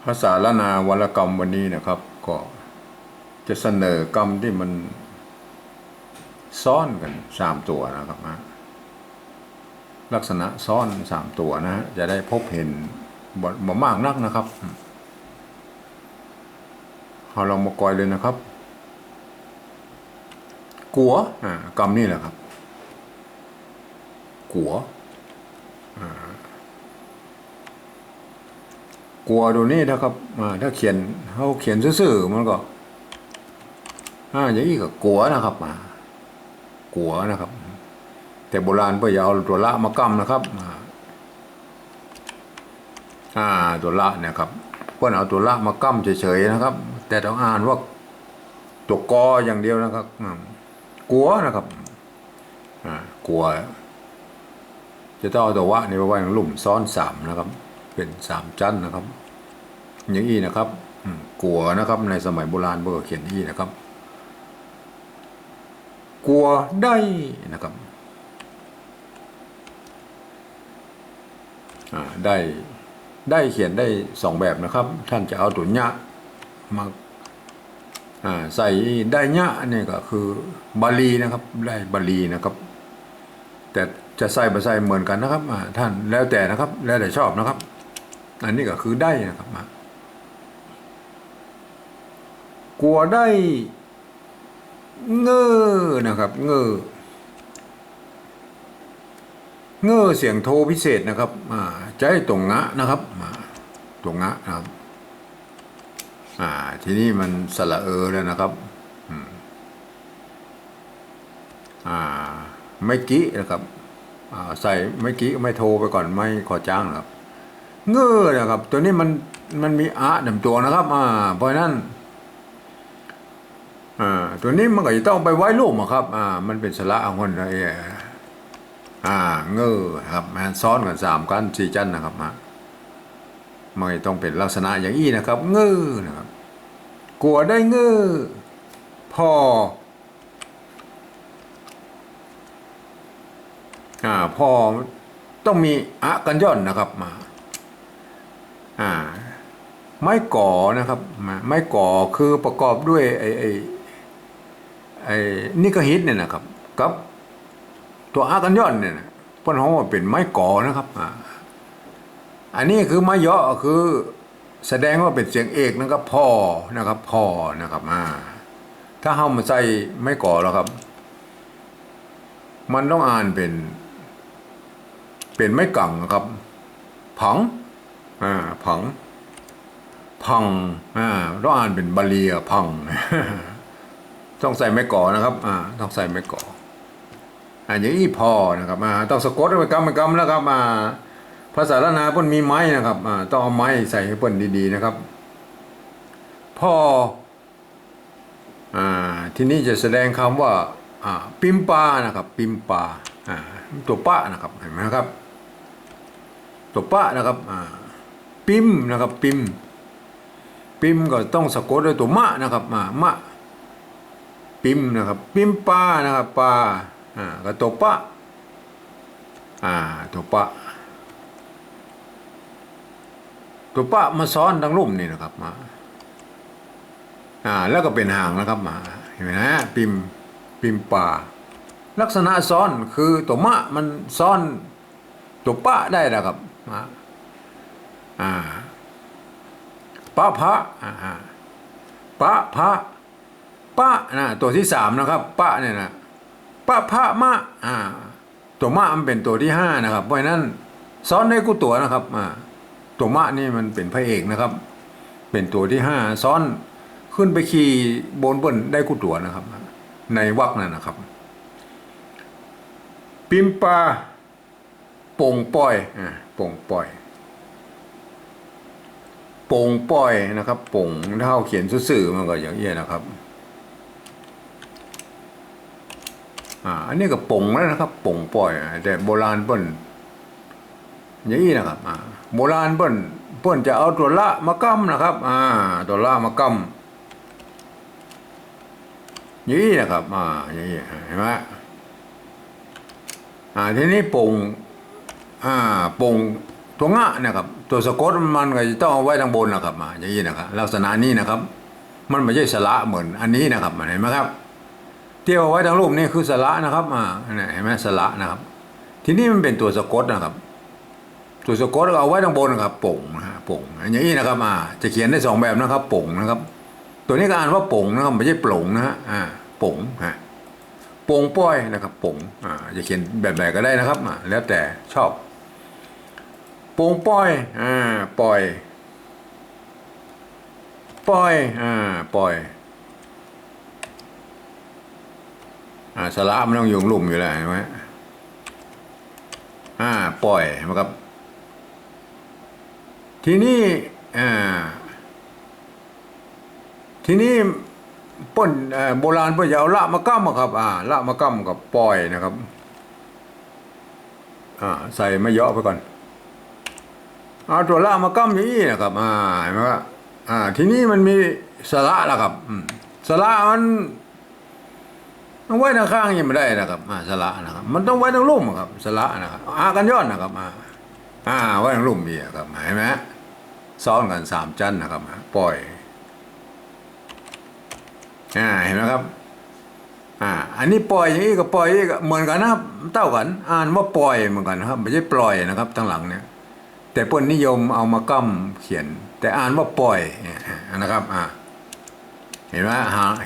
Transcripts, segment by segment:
ภาษาละนาวรรณกรรมวันนี้นะครับก็จะเสนอกรรมที่มันซ้อนกัน3 ตัวนะครับนะลักษณะซ้อน3 ตัวนะจะได้พบเห็นบ่มากนักนะครับเราลองมากอยเลยนะครับกัวกรรมนี่แหละครับกัวกัวตัวนี้นะครับถ้าเขียนซื่อๆมันก็อย่างนี้ก็กัวนะครับกัวนะครับแต่โบราณก็อย่าเอาตัวละมากำนะครับตัวละเนี่ยครับเพื่อนเอาตัวละมากำเฉยๆนะครับแต่ต้องอ่านว่าตัวกออย่างเดียวนะครับกัวนะครับกัวจะต้องเอาตัววะนี่ไปไว้ในหลุมซ้อน3นะครับเป็น3 จันนะครับอย่างนี้นะครับกัวนะครับในสมัยโบราณเบอร์เขียนนี้นะครับกัวได้นะครับได้เขียนได้2 แบบนะครับท่านจะเอาตัวญะมาใส่ได้ญะนี่ก็คือบาลีนะครับได้บาลีนะครับแต่จะใส่บ่ใส่เหมือนกันนะครับท่านแล้วแต่นะครับแล้วแต่ชอบนะครับอันนี้ก็คือได้นะครับกลัวได้เงอนะครับเงอเสียงโทพิเศษนะครับใจตรงงะนะครับตรงงะนะครับทีนี้มันสระแล้วนะครับไม่กี้นะครับใส่ไม่กี้ไม่โทรไปก่อนไม่ขอจ้างนะครับเงื้อนะครับตัวนี้มันมีดำตัวนะครับเพราะนั้นตัวนี้มันก็จะต้องไปไว้รูปครับมันเป็นสระคนเลยเงื้อครับมันซ้อนกัน3 กัน 4 จันนะครับมันต้องเป็นลักษณะอย่างนี้นะครับเงื้อนะครับกลัวได้เงื้อพอพอต้องมีกันย่อนนะครับไม้ก่อนะครับไม้ก่อคือประกอบด้วยไอ้นิกหิตเนี่ยนะครับกับตัวกันย่อนเนี่ยเพราะเขาเป็นไม้ก่อนะครับอันนี้คือไม้ย่อคือแสดงว่าเป็นเสียงเอกนะครับพ่อนะครับพ่อนะครับถ้าเขามาใส่ไม้ก่อแล้วครับมันต้องอ่านเป็นไม้กั่งนะครับผังผังพังต้องอ่านเป็นบาลีพังต้องใส่ไม้ก่อนะครับต้องใส่ไม้ก่ออย่างนี้พอนะครับต้องสะกดไปกำแล้วครับภาษาละนาเพิ่นมีไม้นะครับต้องเอาไม้ใส่ให้เพิ่นดีๆนะครับพอทีนี้จะแสดงคำว่าปิมปานะครับปิมปาตัวปะนะครับเห็นไหมครับตัวปะนะครับปิมนะครับปิมก็ต้องสะกดด้วยตัวมะนะครับมะปิมนะครับปิมปานะครับปาก็ตัวปะตัวปะมาซ้อนทั้งลุ่มนี่นะครับแล้วก็เป็นหางนะครับเห็นไหมนะปิมปาลักษณะซ้อนคือตัวมะมันซ้อนตัวปะได้นะครับปะพะปะพะปะตัวที่3นะครับปะเนี่ยนะปะพะมะตัวมะมันเป็นตัวที่5นะครับเพราะฉะนั้นซ้อนได้กู้ตัวนะครับตัวมะนี่มันเป็นพระเอกนะครับเป็นตัวที่5ซ้อนขึ้นไปขี่บนเบิ้ลได้กู้ตัวนะครับในวรรคนั่นนะครับปิมปาป่งปอยป่งปอยป่งปอยนะครับป่งถ้าเขาเขียนซื่อๆมันก็อย่างนี้นะครับอันนี้ก็ป่งแล้วนะครับป่งปอยแต่โบราณเปิ้นอย่างนี้นะครับโบราณเปิ้นจะเอาตัวละมากำนะครับตัวละมากำอย่างนี้นะครับอย่างนี้เห็นไหมทีนี้ป่ง ตัวงะนะครับตัวสะกดมันก็จะต้องเอาไว้ทางบนนะครับมาอย่างนี้นะครับลักษณะนี้นะครับ มันไม่ใช่สระเหมือนอันนี้นะครับเห็นไหมครับเที่ยวไว้ทางรูปนี่คือสระนะครับเห็นไหมสระนะครับ ทีนี้มันเป็นตัวสะกดนะครับตัวสะกดเอาไว้ทางบนนะครับป่งนะฮะป่งอย่างนี้นะครับจะเขียนได้สองแบบนะครับป่งนะครับ ตัวนี้ก็อ่านว่าป่งนะครับไม่ใช่โปร่งนะฮะป่งฮะโป่งป้อยนะครับป่งจะเขียนแบบไหนก็ได้นะครับแล้วแต่ชอบโป่งป้อยปล่อยปล่อยปล่อยสระมันต้องอยู่หลุมอยู่แล้วเห็นไหมปล่อยนะครับทีนี้ทีนี้ป้นโบราณเพื่อจะเอาละมากั้มครับละมากั้มกับปล่อยนะครับใส่ไม่เยอะไปก่อนเอาตัวละมากั้มอย่างนี้นะครับเห็นไหมว่าทีนี้มันมีสระแล้วครับสระมันไว้ทางข้างยังไม่ได้นะครับสระนะครับมันต้องไว้ทางลุ่มครับสระนะครับกันย้อนนะครับไว้ทางลุ่มมีครับเห็นไหมซ้อนกัน3 ชั้นนะครับปล่อยเห็นไหมครับอันนี้ปล่อยอย่างนี้กับปล่อยก็เหมือนกันนะครับเท่ากันอ่านว่าปล่อยเหมือนกันนะครับไม่ใช่ปล่อยนะครับทั้งหลังเนี่ยแต่เปิ้นนิยมเอามากั้มเขียนแต่อ่านว่าปล่อยนะครับเห็นไหม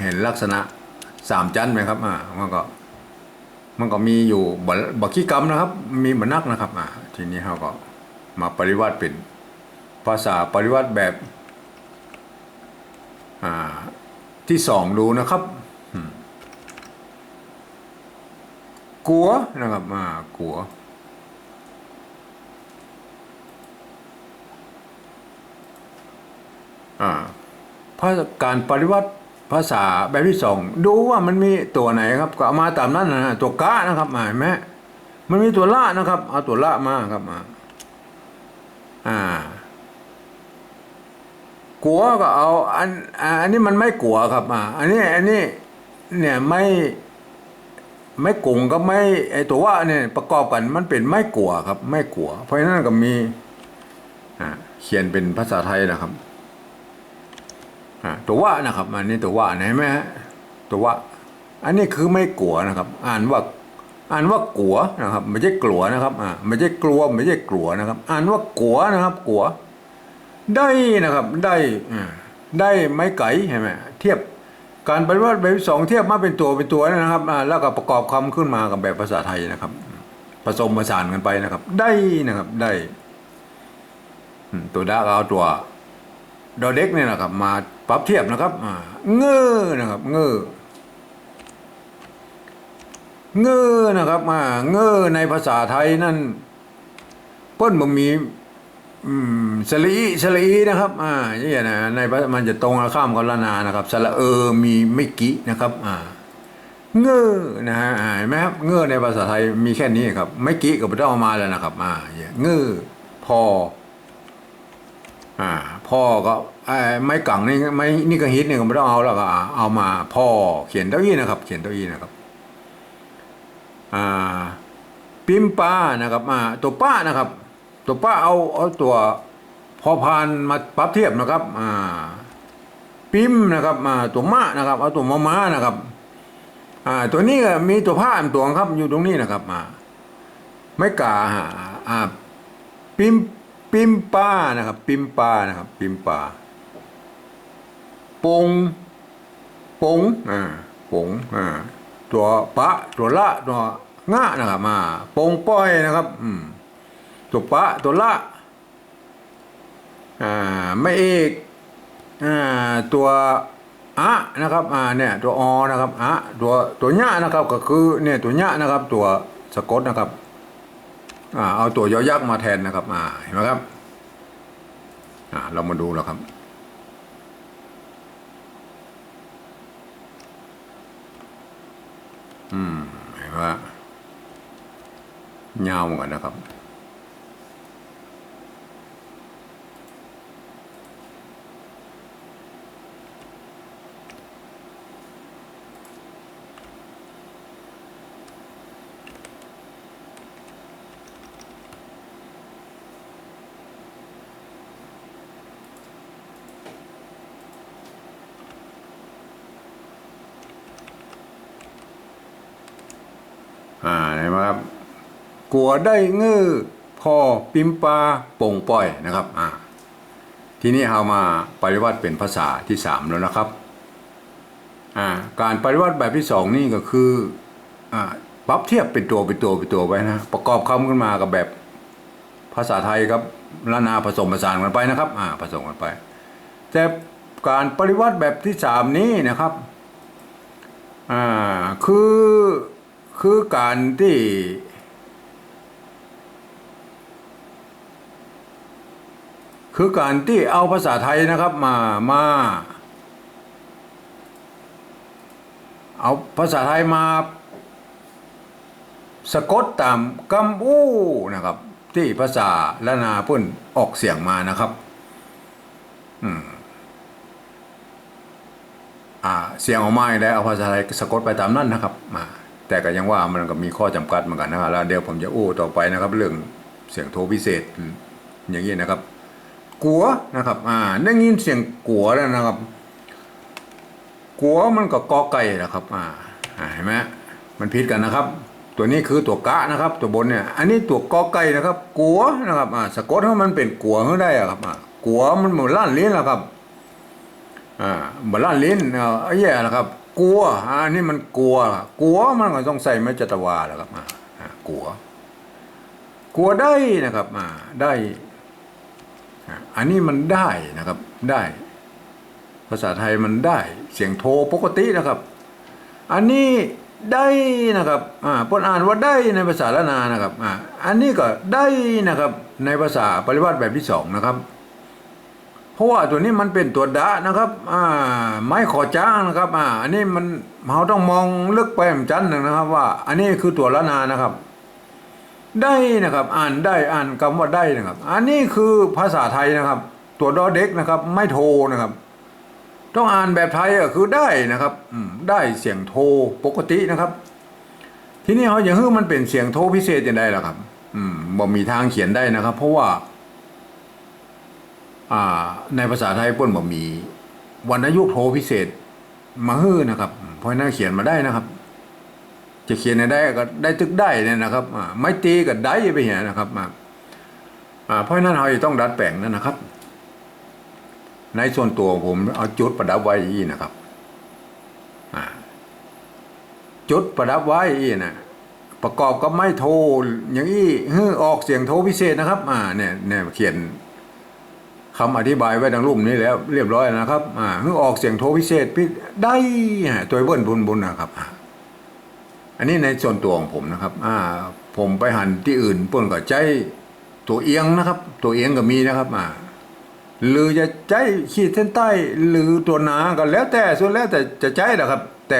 เห็นลักษณะ3 ชั้นไหมครับมันก็มีอยู่บักขี้กรรมนะครับมีบรรนักนะครับทีนี้เราก็มาปริวัติเป็นภาษาปริวัติแบบที่2ดูนะครับกัวนะครับกัวการปริวัติภาษาแบบที่2ดูว่ามันมีตัวไหนครับก็เอามาตามนั้นนะตัวกะนะครับเห็นไหมมันมีตัวละนะครับเอาตัวละมาครับกัวก็เอาอันนี้มันไม่กัวครับอันนี้เนี่ยไม่กุ่งก็ไม่ไอตัวว่าเนี่ยประกอบกันมันเป็นไม่กัวครับไม่กัวเพราะฉะนั้นก็มีเขียนเป็นภาษาไทยนะครับตัวว่านะครับอันนี้ตัวว่าเห็นไหมฮะตัวว่าอันนี้คือไม่กลัวนะครับอ่านว่ากลัวนะครับไม่ใช่กลัวนะครับไม่ใช่กลัวไม่ใช่กลัวนะครับอ่านว่ากลัวนะครับกลัวได้นะครับได้ไม้ไก่เห็นไหมเทียบการปฏิวัติแบบ2เทียบมาเป็นตัวนะครับแล้วก็ประกอบคำขึ้นมากับแบบภาษาไทยนะครับผสมผสานกันไปนะครับได้นะครับได้ตัวดาเอาตัวดอเด็กเนี่ยนะครับมาปรับเทียบนะครับเงื้อนะครับเงื้อนะครับเงื้อในภาษาไทยนั่นเปิ้นบ่มีสลีนะครับนี่นะในมันจะตรงข้ามกับละนานะครับสระมีไม่กี่นะครับเงื้อนะฮะเห็นไหมครับเงื้อในภาษาไทยมีแค่นี้ครับไม่กี่ก็ไม่ต้องเอามาแล้วนะครับเงื้อพอพ่อก็ไม้กังนี่ก็ฮิตเนี่ยก็ไม่ต้องเอาแล้วก็เอามาพ่อเขียนเต้าอี้นะครับเขียนเต้าอี้นะครับปิมป้านะครับตัวป้านะครับตัวป้าเอาตัวพอพานมาปรับเทียบนะครับปิมนะครับตัวม้านะครับเอาตัวม้านะครับตัวนี้ก็มีตัวผ้าตัวครับอยู่ตรงนี้นะครับไม่กาปิมป้านะครับปิมป้านะครับปิมป้าปงปงตัวปะตัวละตัวงะนะครับปงป้อยนะครับตัวปะตัวละไม่เอกตัวนะครับเนี่ยตัวนะครับตัวญะนะครับก็คือเนี่ยตัวญะนะครับตัวสะกดนะครับเอาตัวยอยักษ์มาแทนนะครับเห็นไหมครับเรามาดูแล้วครับเห็นว่ายาวเหมือนกันนะครับ เห็นไหมครับกัวได้เงื้อพอปิมปาโป่งปล่อยนะครับทีนี้เรามาปริวัติเป็นภาษาที่3แล้วนะครับการปริวัติแบบที่2นี่ก็คือปรับเทียบเป็นตัวไว้นะประกอบคำขึ้นมากับแบบภาษาไทยครับละนาผสมผสานกันไปนะครับผสมกันไปแต่การปริวัติแบบที่3นี้นะครับคือการที่เอาภาษาไทยนะครับมาเอาภาษาไทยมาสะกดตามคำอู้นะครับที่ภาษาละนาเพิ่นออกเสียงมานะครับเสียงออกมาได้เอาภาษาไทยสะกดไปตามนั้นนะครับแต่ก็ยังว่ามันก็มีข้อจำกัดเหมือนกันนะครับแล้วเดี๋ยวผมจะต่อไปนะครับเรื่องเสียงโทพิเศษอย่างนี้นะครับกัวนะครับได้ยินเสียงกัวแล้วนะครับกัวมันก็กอไก่นะครับเห็นไหมมันผิดกันนะครับตัวนี้คือตัวกะนะครับตัวบนเนี่ยอันนี้ตัวกอไก่นะครับกัวนะครับสะกดให้มันเป็นกัวให้ได้ครับกัวมันเหมือนล้านลิ้นนะครับเหมือนล้านลิ้นแย่นะครับกัวอันนี้มันกัวมันก็ต้องใส่ไม้จัตวาแล้วครับกัวได้นะครับได้อันนี้มันได้นะครับได้ภาษาไทยมันได้เสียงโทปกตินะครับอันนี้ได้นะครับเพิ่นอ่านว่าได้ในภาษาละนานะครับอันนี้ก็ได้นะครับในภาษาปริวัติแบบที่2นะครับเพราะว่าตัวนี้มันเป็นตัวดะนะครับไม้ขอจ้างนะครับอันนี้มันเราต้องมองลึกไปเหมือนกันนะครับว่าอันนี้คือตัวละนานะครับได้นะครับอ่านได้อ่านคำว่าได้นะครับอันนี้คือภาษาไทยนะครับตัวดอเด็กนะครับไม่โทนะครับต้องอ่านแบบไทยคือได้นะครับได้เสียงโทปกตินะครับทีนี้เขาอย่างฮื้อมันเป็นเสียงโทพิเศษอย่างไรล่ะครับบ่มีทางเขียนได้นะครับเพราะว่าในภาษาไทยเปิ้นบ่มีวรรณยุกต์โทพิเศษมาฮื้อนะครับเพราะนั้นเขียนมาได้นะครับจะเขียนได้ก็ได้ตึกได้เนี่ยนะครับไม่ตีก็ได้ไปเหี้ยนะครับเพราะนั้นเราต้องดัดแปลงนั่นนะครับในส่วนตัวผมเอาจุดประดับไว้อีนะครับจุดประดับไว้อีนะประกอบกับไม้โทอย่างอี้ออกเสียงโทพิเศษนะครับเนี่ยเขียนคำอธิบายไว้ดังรูปนี้แล้วเรียบร้อยนะครับออกเสียงโทพิเศษได้ตัวเบิ้ลบุญนะครับอันนี้ในส่วนตัวของผมนะครับผมไปหันที่อื่นเปิ้นก็ใจตัวเอียงนะครับตัวเอียงก็มีนะครับหรือจะใจขีดเส้นใต้หรือตัวหนาก็แล้วแต่ส่วนแล้วแต่จะใจนะครับแต่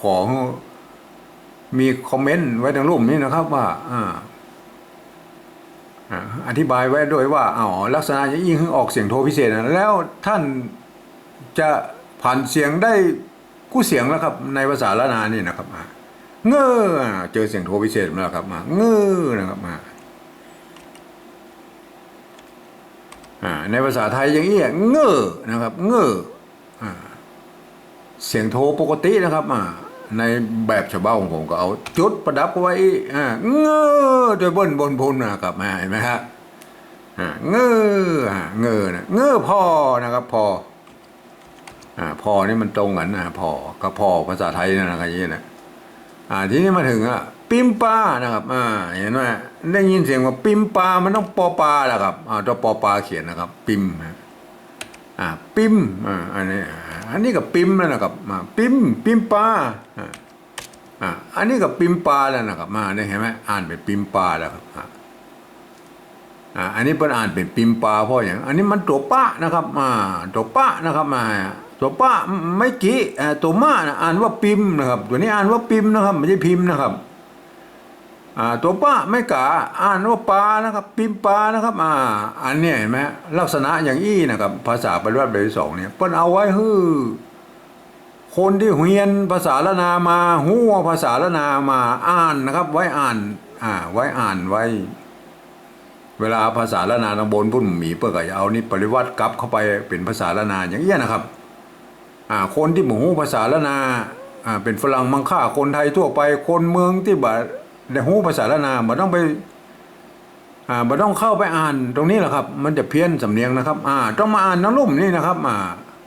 ขอมีคอมเมนต์ไว้ในรูปนี้นะครับว่าอธิบายไว้ด้วยว่าลักษณะอย่างยิ่งออกเสียงโทพิเศษแล้วท่านจะผ่านเสียงได้กู้เสียงแล้วครับในภาษาละนานี่นะครับเง้อเจอเสียงโทพิเศษมาแล้วครับเง้อนะครับในภาษาไทยอย่างนี้เง้อนะครับเง้อเสียงโทปกตินะครับในแบบฉบับของผมก็เอาจุดประดับไว้เง้อโดยบนพลนะครับเห็นไหมครับเง้อนะเง้อพอนะครับพอนี่มันตรงกันพอก็พอภาษาไทยนะครับอย่างนี้นะทีนี้มาถึงปิมปานะครับเห็นไหมได้ยินเสียงว่าปิมปามันต้องปอปลาแหละครับตัวปอปลาเขียนนะครับปิมปิมอันนี้กับปิมแล้วนะครับปิมปาอันนี้กับปิมปาแล้วนะครับได้เห็นไหมอ่านเป็นปิมปาแล้วครับอันนี้เป็นอ่านเป็นปิมปาเพราะอย่างอันนี้มันตัวปะนะครับตัวปะนะครับตัวป้าไม่กี่ตัวม้าอ่านว่าปิมนะครับตัวนี้อ่านว่าปิมนะครับไม่ใช่พิมพ์นะครับตัวป้าไม่กะอ่านว่าปลานะครับปิมปลานะครับอันนี้เห็นไหมลักษณะอย่างอี้นะครับภาษาปริวัติแบบที่2เนี่ยเปิ้นเอาไว้คนที่เรียนภาษาละนามาฮู้ภาษาละนามาอ่านนะครับไว้อ่านไว้เวลาภาษาละนาตำบลพุ่นหมีเปิ้นก็จะเอานี่ปริวัติกลับเข้าไปเป็นภาษาละนาอย่างนี้นะครับคนที่หมู่ภาษาละนาเป็นฝรั่งมังค่าคนไทยทั่วไปคนเมืองที่ ได้ฮู้ภาษาละนาบ่ต้องไปบ่ต้องเข้าไปอ่านตรงนี้แหละครับ มันจะเพี้ยนสำเนียงนะครับต้องมาอ่านน้ำลุ่มนี่นะครับ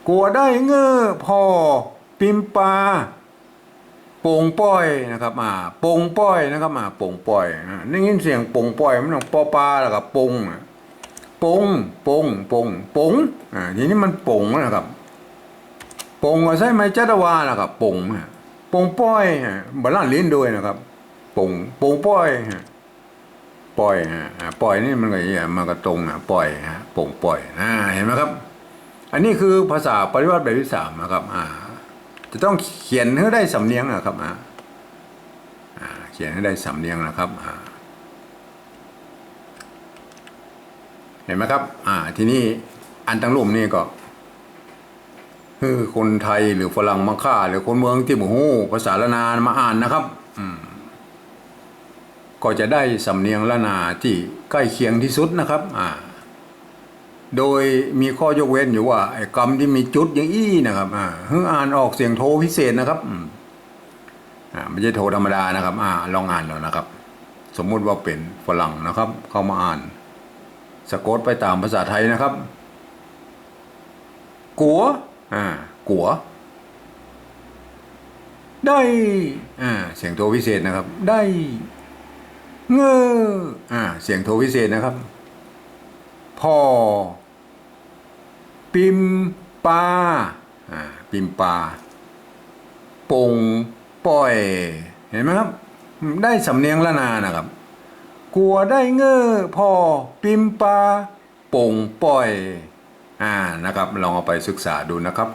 กลัวได้เง้อพอปิมปาโป่งป้อยนะครับโป่งป้อยนะครับโป่งป้อยได้ยินเสียงโป่งป้อยมันต้องปอปลาแล้วก็ปงปงปงปงปงทีนี้มันปงนะครับปงก็ใช่ไหมจัตวาแล้วครับปงปงป้อยบาลานลิ้นด้วยนะครับปงปงป้อยปล่อยปล่อยนี่มันก็มันก็ตรงปล่อยปงปล่อยเห็นไหมครับอันนี้คือภาษาปริวัติแบบที่ 3นะครับจะต้องเขียนให้ได้สำเนียงนะครับเขียนให้ได้สำเนียงนะครับเห็นไหมครับทีนี้อันตั้งรูปนี่ก็คือคนไทยหรือฝรั่งมังค่าหรือคนเมืองที่บ่ฮู้ภาษาละนามาอ่านนะครับก็จะได้สำเนียงละนาที่ใกล้เคียงที่สุดนะครับโดยมีข้อยกเว้นอยู่ว่าไอ้คำที่มีจุดอย่างอี้นะครับอ่านออกเสียงโทพิเศษนะครับไม่ใช่โทธรรมดานะครับลองอ่านแล้วนะครับสมมุติว่าเป็นฝรั่งนะครับเข้ามาอ่านสะกดไปตามภาษาไทยนะครับกัวกัวได้เสียงโทพิเศษนะครับได้เงอเสียงโทพิเศษนะครับพอปิมปาปิมปาปงป้อยเห็นไหมครับได้สำเนียงละนานะครับกลัวได้เงอพอปิมปาปงป้อยนะครับลองเอาไปศึกษาดูนะครับ